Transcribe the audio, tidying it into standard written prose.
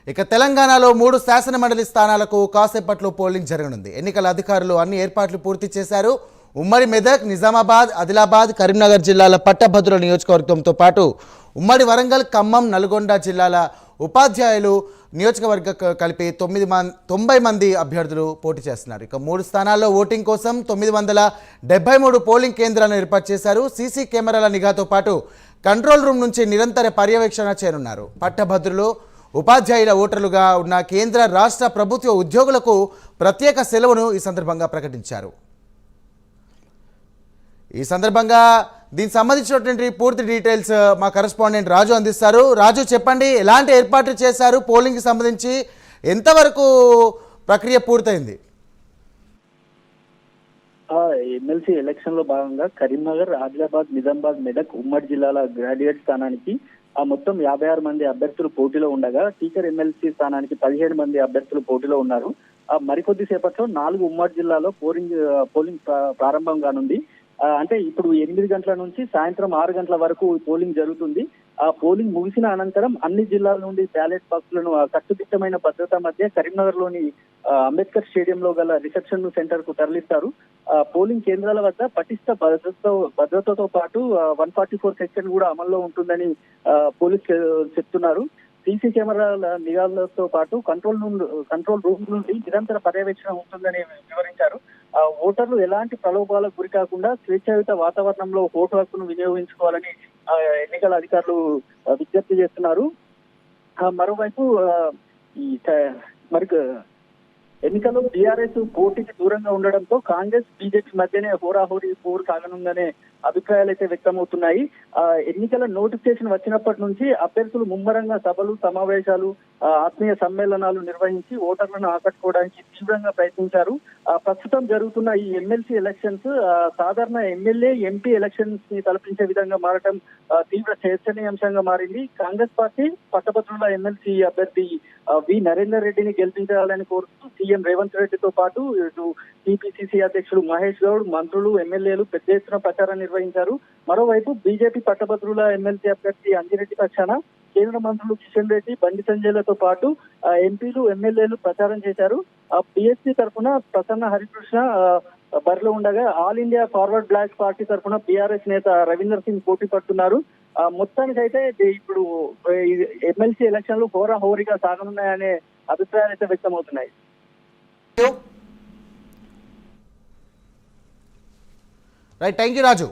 ఇక తెలంగాణలో 3 శాసనమండలి స్థానాలకు కాసేపట్లో పోలింగ్ జరగనుంది. ఎన్నికల అధికారులు అన్ని ఏర్పాట్లు పూర్తి చేశారు. ఉమ్మడి మెదక్, నిజామాబాద్, ఆదిలాబాద్, కరీంనగర్ జిల్లాల పట్టభద్రుల నియోజకవర్గంతో పాటు ఉమ్మడి వరంగల్, ఖమ్మం, నల్గొండ జిల్లాల ఉపాధ్యాయులు నియోజకవర్గ కలిపి 90 మంది అభ్యర్థులు పోటీ చేస్తున్నారు. ఇక 3 స్థానాల్లో ఓటింగ్ కోసం 973 పోలింగ్ కేంద్రాలను ఏర్పాటు చేశారు. సీసీ కెమెరాల నిఘాతో పాటు కంట్రోల్ రూమ్ నుంచి నిరంతర పర్యవేక్షణ చేయనున్నారు. పట్టభద్రులు, ఉపాధ్యాయుల ఓటర్లుగా ఉన్న కేంద్ర రాష్ట్ర ప్రభుత్వ ఉద్యోగులకు ప్రత్యేక సెలవును ఈ సందర్భంగా ప్రకటించారు. ఈ సందర్భంగా దీనికి సంబంధించినటువంటి పూర్తి డీటెయిల్స్ మా కరెస్పాండెంట్ రాజు అందిస్తారు. రాజు, చెప్పండి, ఎలాంటి ఏర్పాట్లు చేశారు? పోలింగ్కి సంబంధించి ఎంతవరకు ప్రక్రియ పూర్తయింది? ఎమ్మెల్సీ ఎలక్షన్ లో భాగంగా కరీంనగర్, ఆదిలాబాద్, నిజామాబాద్, మెదక్ ఉమ్మడి జిల్లాల గ్రాడ్యుయేట్ స్థానానికి మొత్తం 56 మంది అభ్యర్థులు పోటీలో ఉండగా టీచర్ ఎమ్మెల్సీ స్థానానికి 17 మంది అభ్యర్థులు పోటీలో ఉన్నారు. మరికొద్ది సేపట్లో 4 ఉమ్మడి జిల్లాలో పోలింగ్ ప్రారంభం కానుంది. అంటే ఇప్పుడు 8 గంటల నుంచి సాయంత్రం 6 గంటల వరకు పోలింగ్ జరుగుతుంది. ఆ పోలింగ్ ముగిసిన అనంతరం అన్ని జిల్లాల నుండి బ్యాలెట్ బాక్సులను కట్టుదిట్టమైన భద్రత మధ్య కరీంనగర్ లోని అంబేద్కర్ స్టేడియంలో గల రిసెప్షన్ సెంటర్ కు తరలిస్తారు. పోలింగ్ కేంద్రాల వద్ద పటిష్ట భద్రతతో పాటు 144 సెక్షన్ కూడా అమల్లో ఉంటుందని పోలీసు చెప్తున్నారు. సీసీ కెమెరాల నిఘాలతో పాటు కంట్రోల్ రూమ్ నుండి నిరంతర పర్యవేక్షణ ఉంటుందని వివరించారు. ఓటర్లు ఎలాంటి ప్రలోభాలకు గురి కాకుండా స్వేచ్ఛాయుత వాతావరణంలో ఓటు హక్కును వినియోగించుకోవాలని ఎన్నికల అధికారులు విజ్ఞప్తి చేస్తున్నారు. మరోవైపు మరి ఎన్నికల్లో టీఆర్ఎస్ పోటీకి దూరంగా ఉండడంతో కాంగ్రెస్, బీజేపీ మధ్యనే హోరాహోరీ పోరు సాగనుందనే అభిప్రాయాలు అయితే వ్యక్తమవుతున్నాయి. ఎన్నికల నోటిఫికేషన్ వచ్చినప్పటి నుంచి అభ్యర్థులు ముమ్మరంగా సభలు, సమావేశాలు, ఆత్మీయ సమ్మేళనాలు నిర్వహించి ఓటర్లను ఆకట్టుకోవడానికి తీవ్రంగా ప్రయత్నించారు. ప్రస్తుతం జరుగుతున్న ఈ ఎమ్మెల్సీ ఎలక్షన్స్ సాధారణ ఎమ్మెల్యే, ఎంపీ ఎలక్షన్స్ ని తలపించే విధంగా మారటం తీవ్ర చర్చనీయాంశంగా మారింది. కాంగ్రెస్ పార్టీ పట్టభద్రుల ఎమ్మెల్సీ అభ్యర్థి వి నరేందర్ రెడ్డిని గెలిపించాలని కోరుతూ సీఎం రేవంత్ రెడ్డితో పాటు ఇటు టీపీసీసీ అధ్యక్షుడు మహేష్ గౌడ్, మంత్రులు, ఎమ్మెల్యేలు పెద్ద ఎత్తున ప్రచారం నిర్వహించారు. మరోవైపు బీజేపీ పట్టభద్రుల ఎమ్మెల్సీ అభ్యర్థి అంజిరెడ్డి పక్షాన కేంద్ర మంత్రులు కిషన్ రెడ్డి, బండి సంజయ్లతో పాటు ఎంపీలు, ఎమ్మెల్యేలు ప్రచారం చేశారు. బీఎస్పీ తరఫున ప్రసన్న హరికృష్ణ బరిలో ఉండగా All India Forward Bloc party తరఫున బీఆర్ఎస్ నేత రవీందర్ సింగ్ పోటీ పడుతున్నారు. మొత్తానికైతే ఇప్పుడు ఎమ్మెల్సీ ఎలక్షన్లు హోరాహోరీగా సాగనున్నాయనే అభిప్రాయాలు అయితే వ్యక్తమవుతున్నాయి. Right, thank you Raju.